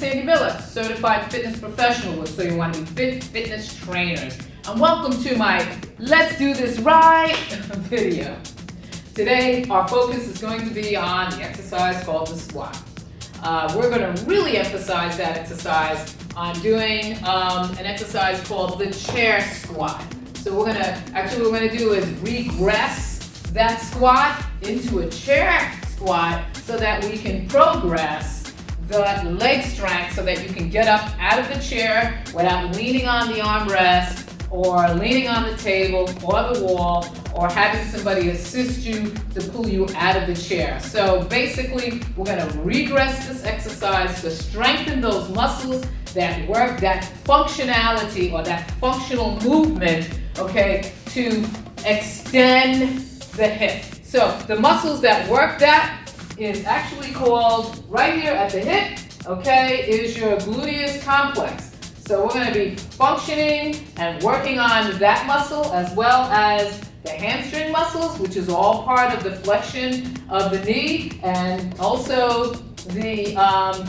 Sandy Miller, Certified Fitness Professional, so you want to be fit fitness trainers. And welcome to my Let's Do This Right video. Today, our focus is going to be on the exercise called the squat. We're going to really emphasize that exercise on doing an exercise called the chair squat. So what we're going to do is regress that squat into a chair squat so that we can progress the leg strength so that you can get up out of the chair without leaning on the armrest or leaning on the table or the wall or having somebody assist you to pull you out of the chair. So basically, we're going to regress this exercise to strengthen those muscles that work that functionality or that functional movement, okay, to extend the hip. So the muscles that work that is actually called, right here at the hip, okay, is your gluteus complex. So we're going to be functioning and working on that muscle as well as the hamstring muscles, which is all part of the flexion of the knee, and also the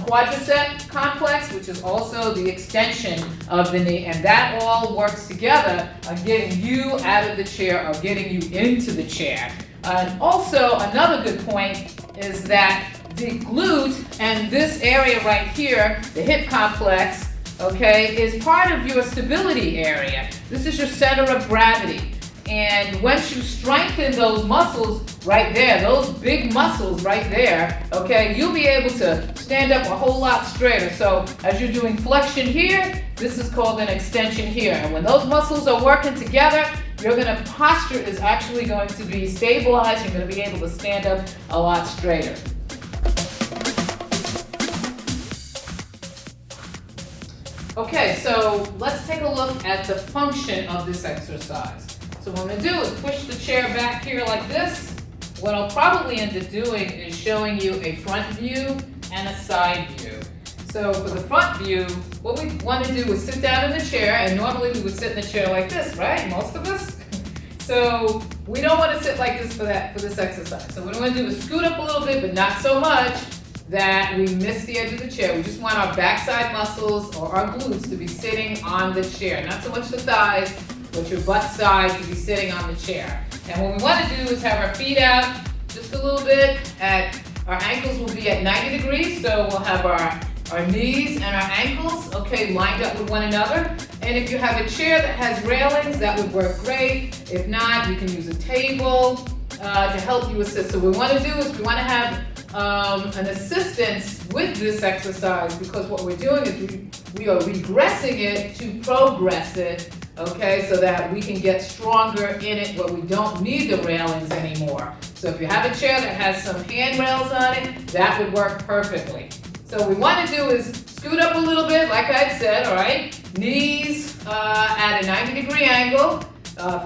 quadriceps complex, which is also the extension of the knee, and that all works together on getting you out of the chair or getting you into the chair. And also another good point is that the glute and this area right here, the hip complex, okay, is part of your stability area. This is your center of gravity. And once you strengthen those muscles right there, those big muscles right there, okay, you'll be able to stand up a whole lot straighter. So as you're doing flexion here, this is called an extension here. And when those muscles are working together, posture is actually going to be stabilized. You're going to be able to stand up a lot straighter. Okay, so let's take a look at the function of this exercise. So what I'm going to do is push the chair back here like this. What I'll probably end up doing is showing you a front view and a side view. So for the front view, what we want to do is sit down in the chair, and normally we would sit in the chair like this, right? Most of us. So we don't want to sit like this for this exercise. So what we want to do is scoot up a little bit, but not so much that we miss the edge of the chair. We just want our backside muscles or our glutes to be sitting on the chair. Not so much the thighs, but your butt side to be sitting on the chair. And what we want to do is have our feet out just a little bit. Our ankles will be at 90 degrees, so we'll have our knees and our ankles, okay, lined up with one another. And if you have a chair that has railings, that would work great. If not, you can use a table to help you assist. So what we want to do is we want to have an assistance with this exercise, because what we're doing is we are regressing it to progress it, okay, so that we can get stronger in it where we don't need the railings anymore. So if you have a chair that has some handrails on it, that would work perfectly. So what we want to do is scoot up a little bit, like I said, all right? Knees at a 90-degree angle,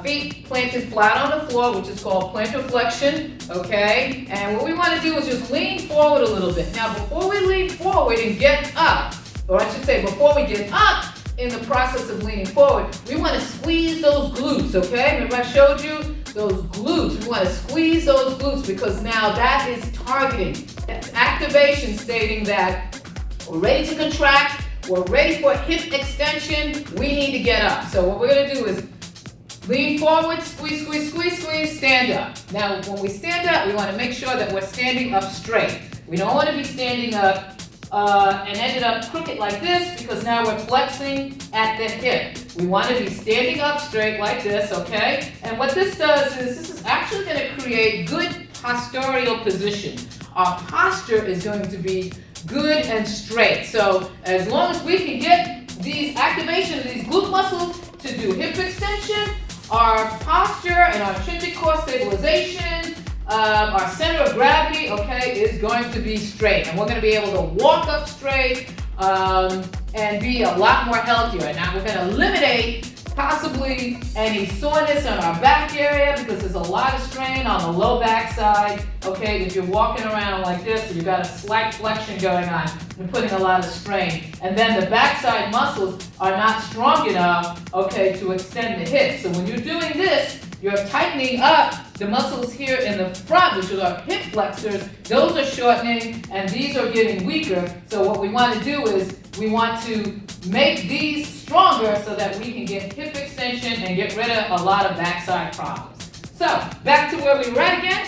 feet planted flat on the floor, which is called plantar flexion, okay? And what we want to do is just lean forward a little bit. Now, before we lean forward and get up, or I should say before we get up in the process of leaning forward, we want to squeeze those glutes, okay? Remember I showed you those glutes. We want to squeeze those glutes because now that is targeting. That's activation, stating that we're ready to contract, we're ready for hip extension, we need to get up. So what we're going to do is lean forward, squeeze, squeeze, squeeze, squeeze, stand up. Now when we stand up, we want to make sure that we're standing up straight. We don't want to be standing up and ended up crooked like this, because now we're flexing at the hip. We want to be standing up straight like this, okay? And what this does is this is actually going to create good postural position. Our posture is going to be good and straight. So as long as we can get these activation of these glute muscles to do hip extension, our posture and our intrinsic core stabilization, our center of gravity, okay, is going to be straight. And we're going to be able to walk up straight and be a lot more healthier. Now we're going to eliminate possibly any soreness on our back area, because there's a lot of strain on the low back side, okay? If you're walking around like this, you've got a slight flexion going on, you're putting a lot of strain. And then the backside muscles are not strong enough, okay, to extend the hips. So when you're doing this, you're tightening up The muscles here in the front, which are our hip flexors, those are shortening and these are getting weaker. So what we want to do is we want to make these stronger so that we can get hip extension and get rid of a lot of backside problems. So back to where we were at again.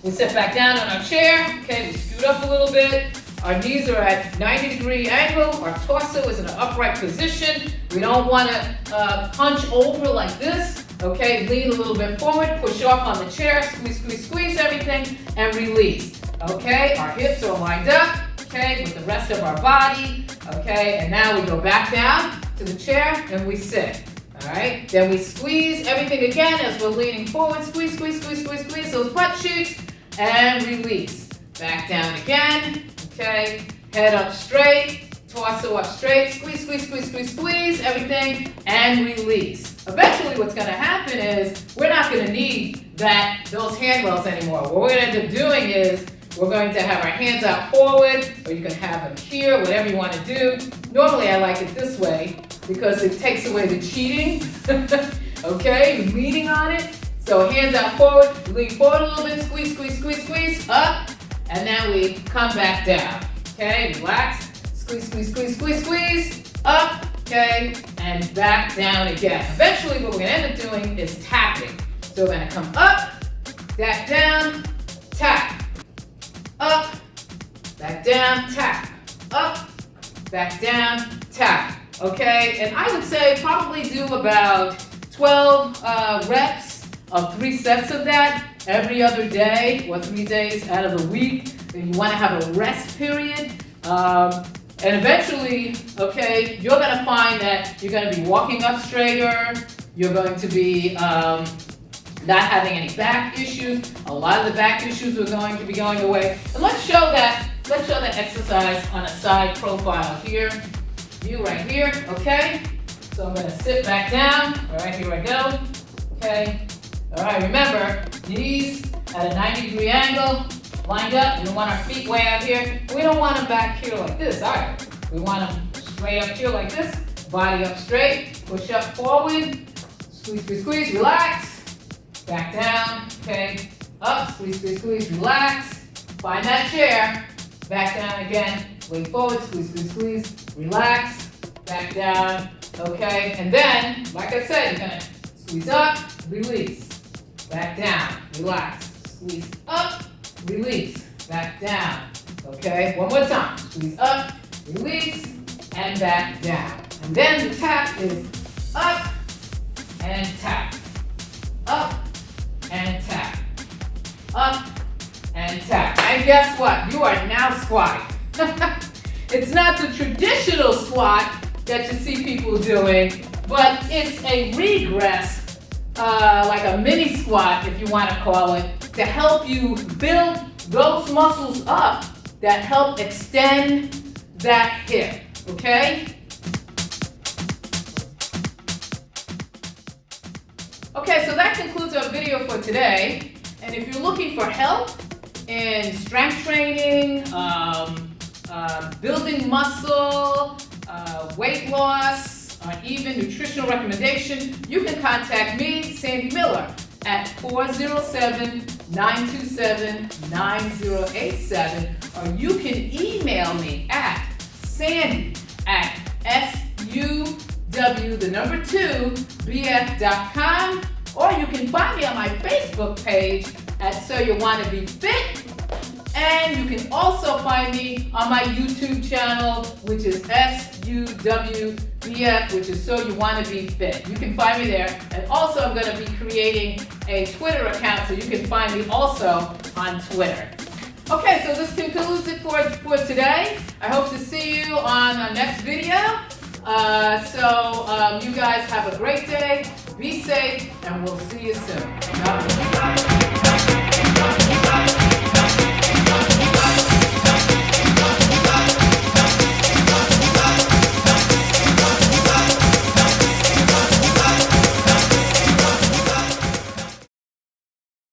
We sit back down on our chair. Okay, we scoot up a little bit. Our knees are at 90-degree angle. Our torso is in an upright position. We don't want to hunch over like this. Okay, lean a little bit forward, push off on the chair, squeeze, squeeze, squeeze everything, and release. Okay, our hips are lined up, okay, with the rest of our body. Okay, and now we go back down to the chair and we sit. All right, then we squeeze everything again as we're leaning forward. Squeeze, squeeze, squeeze, squeeze, squeeze those butt cheeks, and release. Back down again. Okay, head up straight, torso up straight, squeeze, squeeze, squeeze, squeeze, squeeze, everything, and release. Eventually what's gonna happen is we're not gonna need those handrails anymore. What we're gonna end up doing is we're going to have our hands out forward, or you can have them here, whatever you wanna do. Normally I like it this way because it takes away the cheating, okay, leaning on it. So hands out forward, lean forward a little bit, squeeze, squeeze, squeeze, squeeze, up. And then we come back down, okay? Relax, squeeze, squeeze, squeeze, squeeze, squeeze, up, okay? And back down again. Eventually what we're gonna end up doing is tapping. So we're gonna come up, back down, tap, up, back down, tap, up, back down, tap, okay? And I would say probably do about 12 reps of 3 sets of that every other day or 3 days out of the week. And you want to have a rest period. And eventually, okay, you're going to find that you're going to be walking up straighter. You're going to be not having any back issues. A lot of the back issues are going to be going away. And let's show that exercise on a side profile here. You right here, okay? So I'm going to sit back down. All right, here I go. Okay. All right, remember, knees at a 90-degree angle, lined up. We don't want our feet way out here. We don't want them back here like this either. We want them straight up here like this. Body up straight, push up forward, squeeze, squeeze, squeeze, relax. Back down, okay, up, squeeze, squeeze, squeeze, relax. Find that chair, back down again, lean forward, squeeze, squeeze, squeeze, relax. Back down, okay, and then, like I said, you're gonna squeeze up, release. Back down, relax, squeeze up, release, back down, okay? One more time, squeeze up, release, and back down. And then the tap is up and tap, up and tap, up and tap. And guess what? You are now squatting. It's not the traditional squat that you see people doing, but it's a regress. Like a mini squat, if you want to call it, to help you build those muscles up that help extend that hip, okay? Okay, so that concludes our video for today. And if you're looking for help in strength training, building muscle, weight loss, or even nutritional recommendation, you can contact me, Sandy Miller, at 407-927-9087, or you can email me at sandy@suw2bf.com, or you can find me on my Facebook page at So You Want to Be Fit. And you can also find me on my YouTube channel, which is SUWBF, which is So You Want to Be Fit. You can find me there. And also I'm going to be creating a Twitter account, so you can find me also on Twitter. Okay, so this concludes it for today. I hope to see you on our next video. You guys have a great day. Be safe, and we'll see you soon.